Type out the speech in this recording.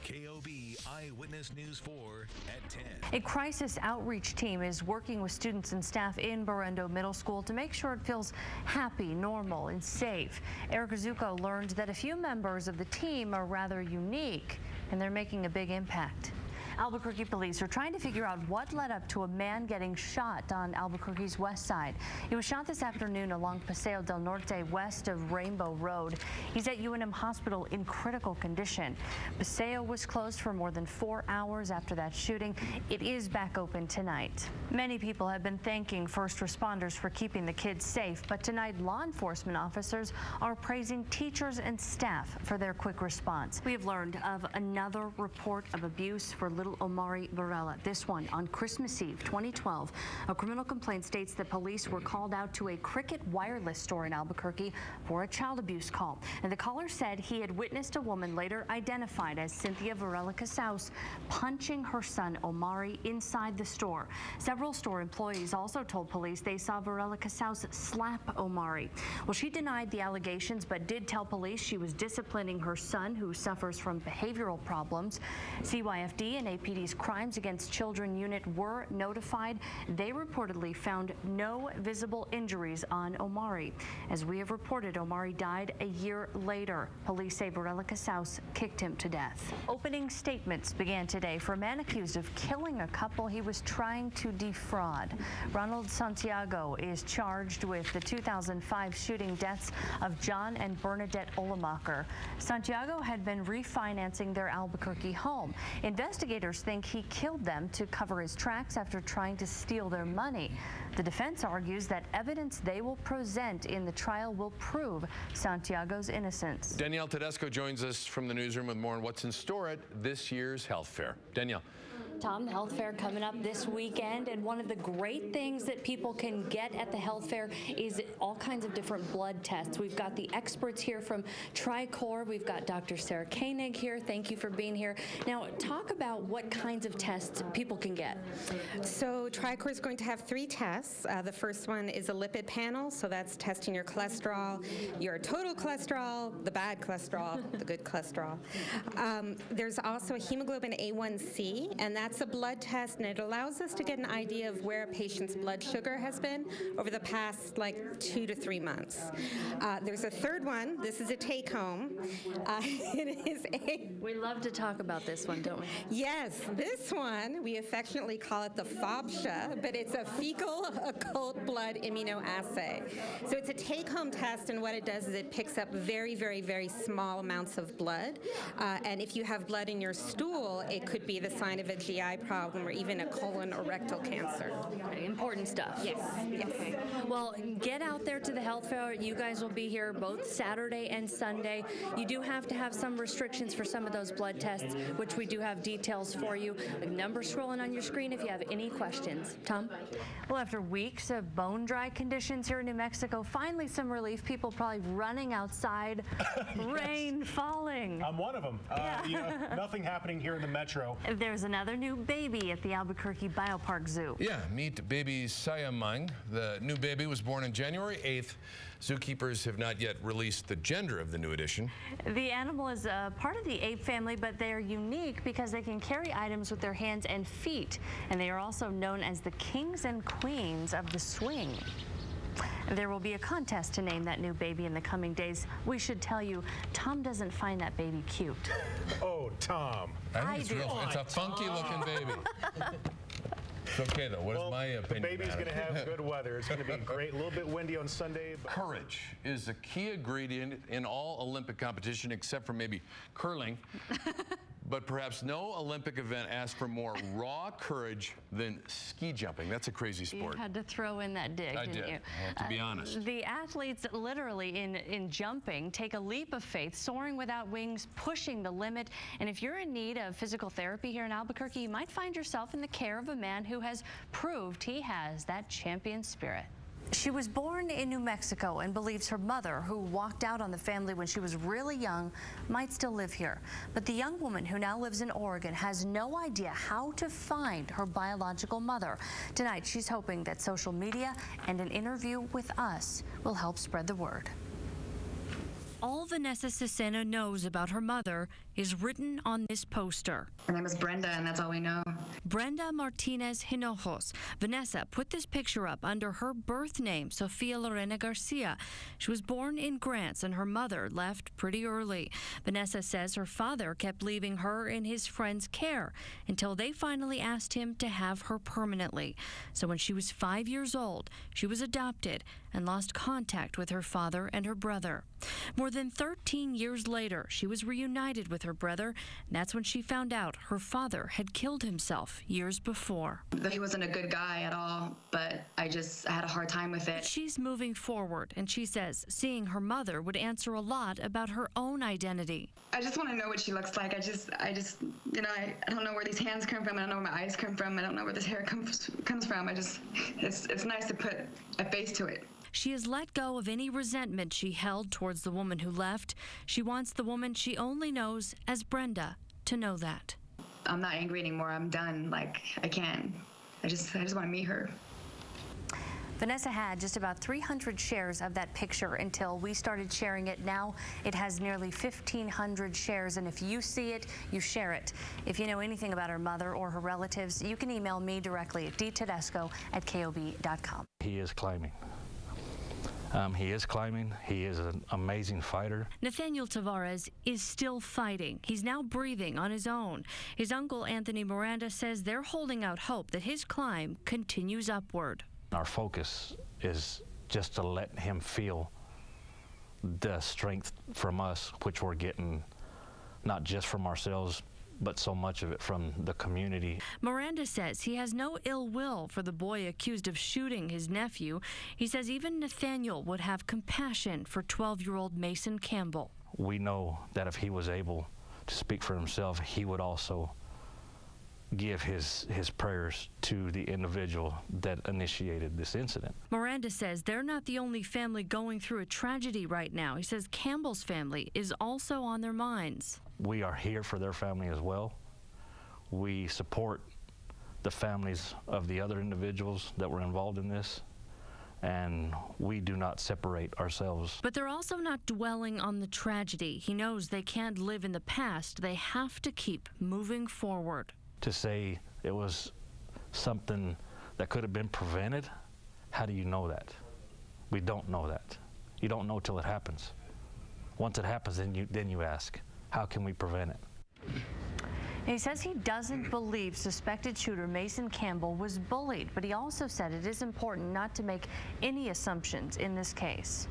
KOB Eyewitness News 4 at 10. A crisis outreach team is working with students and staff in Barrendo Middle School to make sure it feels happy, normal, and safe. Erica Zucco learned that a few members of the team are rather unique, and they're making a big impact. Albuquerque police are trying to figure out what led up to a man getting shot on Albuquerque's west side. He was shot this afternoon along Paseo del Norte west of Rainbow Road. He's at UNM Hospital in critical condition. Paseo was closed for more than 4 hours after that shooting. It is back open tonight. Many people have been thanking first responders for keeping the kids safe, but tonight law enforcement officers are praising teachers and staff for their quick response. We have learned of another report of abuse for little Omari Varela. This one on Christmas Eve 2012. A criminal complaint states that police were called out to a Cricket wireless store in Albuquerque for a child abuse call. And the caller said he had witnessed a woman later identified as Cynthia Varela Casaus punching her son Omari inside the store. Several store employees also told police they saw Varela Casaus slap Omari. Well, she denied the allegations but did tell police she was disciplining her son, who suffers from behavioral problems. CYFD and APD's Crimes Against Children unit were notified. They reportedly found no visible injuries on Omari. As we have reported, Omari died a year later. Police say Varela Casaus kicked him to death. Opening statements began today for a man accused of killing a couple he was trying to defraud. Ronald Santiago is charged with the 2005 shooting deaths of John and Bernadette Olemacher. Santiago had been refinancing their Albuquerque home. Investigators think he killed them to cover his tracks after trying to steal their money. The defense argues that evidence they will present in the trial will prove Santiago's innocence. Danielle Todesco joins us from the newsroom with more on what's in store at this year's health fair. Danielle. Tom, the health fair coming up this weekend, and one of the great things that people can get at the health fair is all kinds of different blood tests. We've got the experts here from Tricor. We've got Dr. Sarah Koenig here. Thank you for being here. Now, talk about what kinds of tests people can get. So Tricor is going to have 3 tests. The first one is a lipid panel, so that's testing your cholesterol, your total cholesterol, the bad cholesterol, the good cholesterol. There's also a hemoglobin A1C, and that's a blood test, and it allows us to get an idea of where a patient's blood sugar has been over the past 2 to 3 months. There's a third one. This is a take-home. It is a... We love to talk about this one, don't we? Yes, this one, we affectionately call it the FOBSHA, but it's a fecal occult blood immunoassay. So it's a take-home test, and what it does is it picks up very, very, very small amounts of blood. And if you have blood in your stool, it could be the sign of a GI problem or even a colon or rectal cancer. Important stuff. Yes. Yes. Okay. Well, get out there to the health fair. You guys will be here both Saturday and Sunday. You do have to have some restrictions for some of those blood tests, which we do have details for you. A number scrolling on your screen if you have any questions. Tom? Well, after weeks of bone-dry conditions here in New Mexico, finally some relief. People probably running outside, rain falling. I'm one of them. Nothing happening here in the metro. There's another new baby at the Albuquerque Biopark Zoo. Yeah, meet baby Sayamang. The new baby was born on January 8th. Zookeepers have not yet released the gender of the new addition. The animal is a part of the ape family, but they're unique because they can carry items with their hands and feet. And they are also known as the kings and queens of the swing. There will be a contest to name that new baby in the coming days. We should tell you, Tom doesn't find that baby cute. Oh, Tom. I think it's a funky-looking baby. It's okay, though. What is my opinion? The baby's going to have good weather. It's going to be great. A little bit windy on Sunday. But courage is a key ingredient in all Olympic competition, except for maybe curling. But perhaps no Olympic event asked for more raw courage than ski jumping. That's a crazy sport. You had to throw in that dig, didn't you? I have to be honest. The athletes literally in jumping take a leap of faith, soaring without wings, pushing the limit. And if you're in need of physical therapy here in Albuquerque, you might find yourself in the care of a man who has proved he has that champion spirit. She was born in New Mexico and believes her mother, who walked out on the family when she was really young, might still live here. But the young woman who now lives in Oregon has no idea how to find her biological mother. Tonight, she's hoping that social media and an interview with us will help spread the word. All Vanessa Cesena knows about her mother is written on this poster. Her name is Brenda, and that's all we know. Brenda Martinez Hinojos. Vanessa put this picture up under her birth name, Sofia Lorena Garcia. She was born in Grants, and her mother left pretty early. Vanessa says her father kept leaving her in his friend's care until they finally asked him to have her permanently. So when she was 5 years old, she was adopted and lost contact with her father and her brother. More than 13 years later, she was reunited with her brother, and that's when she found out her father had killed himself years before. He wasn't a good guy at all, but I had a hard time with it. She's moving forward, and she says seeing her mother would answer a lot about her own identity. I just want to know what she looks like. I don't know where these hands come from. I don't know where my eyes come from. I don't know where this hair comes from. It's nice to put a face to it. She has let go of any resentment she held towards the woman who left. She wants the woman she only knows as Brenda to know that. I'm not angry anymore. I'm done. I can't. I just want to meet her. Vanessa had just about 300 shares of that picture until we started sharing it. Now it has nearly 1,500 shares, and if you see it, you share it. If you know anything about her mother or her relatives, you can email me directly at dtodesco@kob.com. He is climbing. He is an amazing fighter. Nathaniel Tavares is still fighting. He's now breathing on his own. His uncle, Anthony Miranda, says they're holding out hope that his climb continues upward. Our focus is just to let him feel the strength from us, which we're getting not just from ourselves, but so much of it from the community. Miranda says he has no ill will for the boy accused of shooting his nephew. He says even Nathaniel would have compassion for 12-year-old Mason Campbell. We know that if he was able to speak for himself, he would also give his prayers to the individual that initiated this incident. Miranda says they're not the only family going through a tragedy right now. He says Campbell's family is also on their minds. We are here for their family as well. We support the families of the other individuals that were involved in this, and we do not separate ourselves. But they're also not dwelling on the tragedy. He knows they can't live in the past. They have to keep moving forward. To say it was something that could have been prevented, how do you know that? We don't know that. You don't know till it happens. Once it happens, then you ask, how can we prevent it? And he says he doesn't believe suspected shooter Mason Campbell was bullied, but he also said it is important not to make any assumptions in this case.